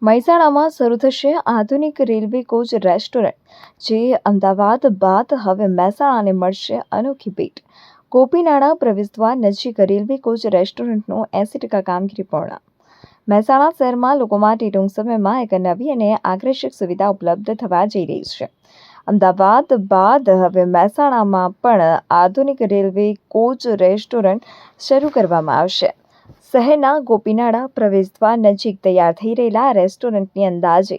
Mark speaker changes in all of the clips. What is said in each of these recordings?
Speaker 1: મહેસાણામાં શરૂ થશે આધુનિક રેલવે કોચ રેસ્ટોરન્ટ, જે અમદાવાદ બાદ હવે મહેસાણાને મળશે અનોખી ભેટ. ગોપીનાળા પ્રવેશદ્વાર નજીક રેલવે કોચ રેસ્ટોરન્ટનું 80% કામગીરી પૂર્ણ. મહેસાણા શહેરમાં લોકો માટે ટૂંક સમયમાં એક નવી અને આકર્ષક સુવિધા ઉપલબ્ધ થવા જઈ રહી છે. અમદાવાદ બાદ હવે મહેસાણામાં પણ આધુનિક રેલવે કોચ રેસ્ટોરન્ટ શરૂ કરવામાં આવશે. શહેરના ગોપીનાળા પ્રવેશદ્વાર નજીક તૈયાર થઈ રહેલા રેસ્ટોરન્ટની અંદાજે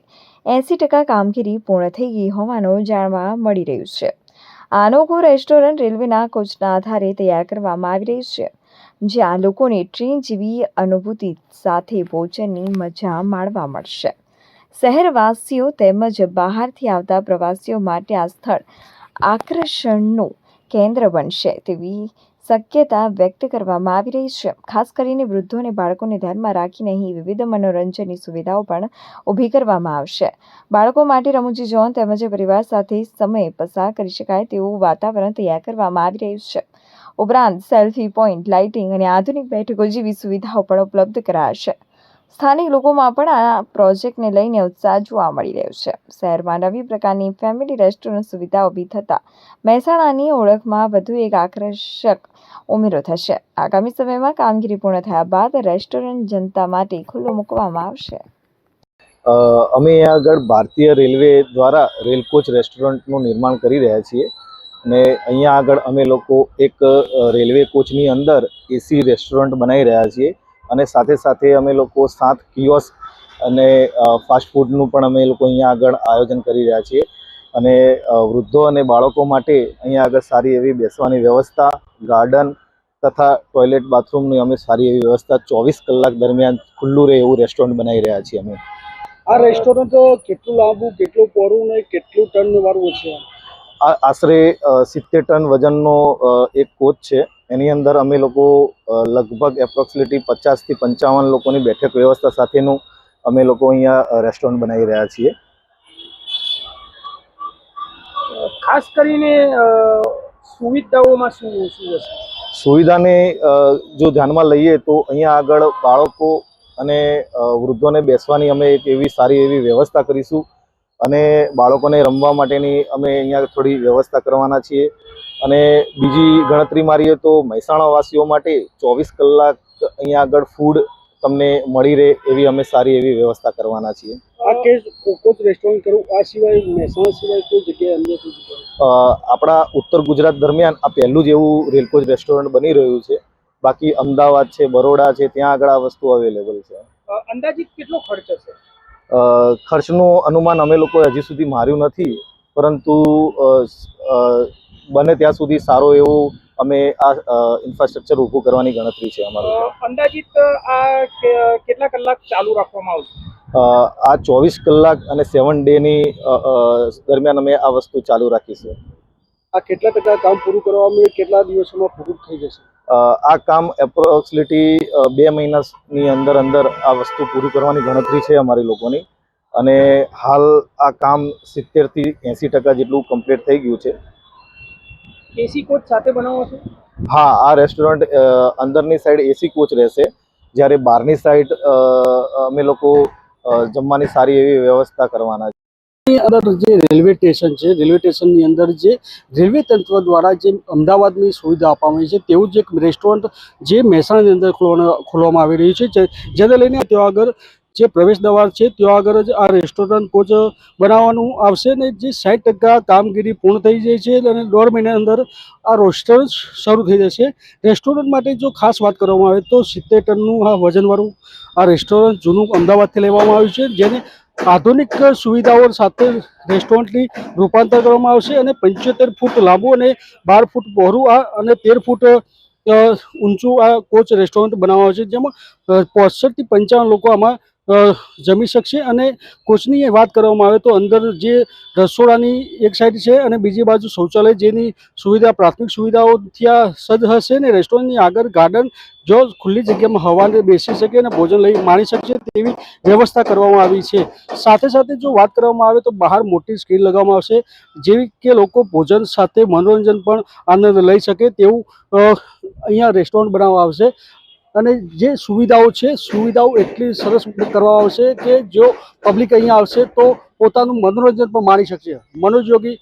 Speaker 1: 80% કામગીરી પૂર્ણ થઈ ગઈ હોવાનું જાણવા મળી રહ્યું છે. આ અનોખું રેસ્ટોરન્ટ રેલવેના કોચના આધારે તૈયાર કરવામાં આવી રહ્યું છે, જ્યાં લોકોને ટ્રેન જેવી અનુભૂતિ સાથે ભોજનની મજા માણવા મળશે. શહેરવાસીઓ તેમજ બહારથી આવતા પ્રવાસીઓ માટે આ સ્થળ આકર્ષણનું કેન્દ્ર બનશે તેવી શક્યતા વ્યક્ત કરવામાં આવી રહી છે. ખાસ કરીને વૃદ્ધો અને બાળકોને ધ્યાનમાં રાખીને અહીં વિવિધ મનોરંજનની સુવિધાઓ પણ ઊભી કરવામાં આવશે. બાળકો માટે રમૂજી ઝોન તેમજ પરિવાર સાથે સમય પસાર કરી શકાય તેવું વાતાવરણ તૈયાર કરવામાં આવી રહ્યું છે. ઉપરાંત સેલ્ફી પોઈન્ટ, લાઇટિંગ અને આધુનિક બેઠકો જેવી સુવિધાઓ પણ ઉપલબ્ધ કરાશે. સ્થાનિક લોકોમાં પણ આ પ્રોજેક્ટને લઈને ઉત્સાહ જોવા મળી રહ્યો છે. શહેરમાં નવી પ્રકારની ફેમિલી રેસ્ટોરન્ટ સુવિધા ઊભી થતાં મહેસાણાની ઓળખમાં વધુ એક આકર્ષક ઉમેરો થશે. આગામી સમયમાં કામગીરી પૂર્ણ થયા બાદ રેસ્ટોરન્ટ જનતા માટે ખુલ્લું મૂકવામાં આવશે.
Speaker 2: અમે અહીંયા આગળ ભારતીય રેલવે દ્વારા રેલ કોચ રેસ્ટોરન્ટનું નિર્માણ કરી રહ્યા છીએ અને અહીંયા આગળ અમે લોકો એક રેલવે કોચની અંદર એસી રેસ્ટોરન્ટ બનાવી રહ્યા છીએ અને સાથે સાથે અમે લોકો 7 કિયોસ્ક અને ફાસ્ટ ફૂડનું પણ અમે લોકો અહીંયા આગળ આયોજન કરી રહ્યા છીએ અને વૃદ્ધો અને બાળકો માટે અહીંયા આગળ સારી એવી બેસવાની વ્યવસ્થા, ગાર્ડન તથા ટોયલેટ બાથરૂમની અમે સારી એવી વ્યવસ્થા 24 કલાક દરમિયાન ખુલ્લું રહે એવું રેસ્ટોરન્ટ બનાવી રહ્યા છીએ અમે.
Speaker 3: આ રેસ્ટોરન્ટ કેટલું લાંબુ, કેટલું પહોળું ને કેટલું ટન વાળું છે?
Speaker 2: આ આશરે 70 ટન વજનનો એક કોચ છે. એની અંદર અમે લોકો લગભગ એપ્રોક્સિમેટલી 50 થી 55 લોકોની બેઠક વ્યવસ્થા સાથેનું અમે લોકો અહીંયા રેસ્ટોરન્ટ બનાવી રહ્યા છીએ.
Speaker 3: ખાસ કરીને સુવિધાઓમાં શું હશે?
Speaker 2: સુવિધાને જો ધ્યાનમાં લઈએ તો અહીંયા આગળ બાળકો અને વૃદ્ધોને બેસવાની અમે એક એવી સારી એવી વ્યવસ્થા કરીશું અને બાળકોને રમવા માટેની અમે અહીંયા થોડી વ્યવસ્થા કરવાના છીએ અને બીજી ગણતરી મારીએ તો મહેસાણાવાસીઓ માટે 24 કલાક અહીંયા આગળ ફૂડ તમને મળી રહે એવી અમે સારી એવી વ્યવસ્થા કરવાના છીએ.
Speaker 3: આ કે કોચ રેસ્ટોરન્ટ કરું આ સિવાય મહેસાણા સિવાય કોઈ જગ્યાએ અન્ય કોઈ
Speaker 2: આપણા ઉત્તર ગુજરાત દરમિયાન આ પહેલું જ એવું રેલ કોચ રેસ્ટોરન્ટ બની રહ્યું છે. બાકી અમદાવાદ છે, બરોડા છે, ત્યાં આગળ આ વસ્તુ અવેલેબલ છે.
Speaker 3: અંદાજિત કેટલો ખર્ચ હશે?
Speaker 2: ખર્ચનું અનુમાન અમે લોકો હજી સુધી માર્યું નથી, પરંતુ બને ત્યાં સુધી સારો એવું અમે આ ઇન્ફ્રાસ્ટ્રક્ચર ઊભું કરવાની ગણતરી છે અમારી.
Speaker 3: અંદાજિત આ કેટલા કલાક ચાલુ રાખવામાં આવશે?
Speaker 2: આ 24 કલાક અને 7 ડેની દરમિયાન અમે આ વસ્તુ ચાલુ રાખીશું.
Speaker 3: આ કેટલા ટકા કામ પૂરું કરવામાં કેટલા દિવસોમાં પૂરું થઈ જશે?
Speaker 2: આ કામ એપ્રોક્સિમેટલી 2 મહિનાની અંદર આ વસ્તુ પૂરું કરવાની ગણતરી છે અમારી લોકોની અને હાલ આ કામ 70 થી 80% જેટલું કમ્પ્લીટ થઈ ગયું છે.
Speaker 3: એસી કોચ સાથે બનાવો છો?
Speaker 2: હા, આ રેસ્ટોરન્ટ અંદરની સાઈડ એસી કોચ રહેશે, જ્યારે બહારની સાઈડ અમે લોકો જમવાની સારી એવી વ્યવસ્થા કરવાના છે.
Speaker 3: અંદર જે રેલવે સ્ટેશન છે, રેલવે સ્ટેશનની અંદર જે રેલવે તંત્ર દ્વારા જે અમદાવાદની સુવિધા આપવામાં આવી છે તેવું જ એક રેસ્ટોરન્ટ જે મહેસાણાની અંદર ખોલવામાં આવી રહ્યું છે, જેને લઈને ત્યાં આગળ જે પ્રવેશ દ્વાર છે ત્યાં આગળ જ આ રેસ્ટોરન્ટ કોચ બનાવવાનું આવશે ને જે 60% કામગીરી પૂર્ણ થઈ જાય છે અને 1.5 મહિના અંદર આ રેસ્ટોરન્ટ શરૂ થઈ જશે. રેસ્ટોરન્ટ માટે જો ખાસ વાત કરવામાં આવે તો 70 ટનનું આ વજનવાળું આ રેસ્ટોરન્ટ જૂનું અમદાવાદથી લેવામાં આવ્યું છે, જેને આધુનિક સુવિધાઓ સાથે રેસ્ટોરન્ટની રૂપાંતર કરવામાં આવશે અને 75 ફૂટ લાંબુ અને 12 ફૂટ પહોળું અને 13 ફૂટ ઊંચું આ કોચ રેસ્ટોરન્ટ બનાવવામાં આવશે, જેમાં 65 થી 55 લોકો આમાં જમી શકશે. અને કોચની વાત કરવામાં આવે તો અંદર જે રસોડાની એક સાઈડ છે અને બીજી બાજુ શૌચાલય જેની સુવિધા પ્રાથમિક સુવિધાઓથી આ સજ્જ હશે ને રેસ્ટોરન્ટની આગળ ગાર્ડન જો ખુલ્લી જગ્યામાં હવાને બેસી શકે અને ભોજન લઈ માણી શકશે તેવી વ્યવસ્થા કરવામાં આવી છે. સાથે સાથે જો વાત કરવામાં આવે તો બહાર મોટી સ્ક્રીન લગાવવામાં આવશે, જેવી કે લોકો ભોજન સાથે મનોરંજન પણ આનંદ લઈ શકે તેવું અહીંયા રેસ્ટોરન્ટ બનાવવામાં આવશે અને જે સુવિધાઓ છે સુવિધાઓ એટલી સરસ કરવામાં આવશે કે જો પબ્લિક અહીંયા આવશે તો પોતાનું મનોરંજન પણ માણી શકશે. મનોજ યોગી,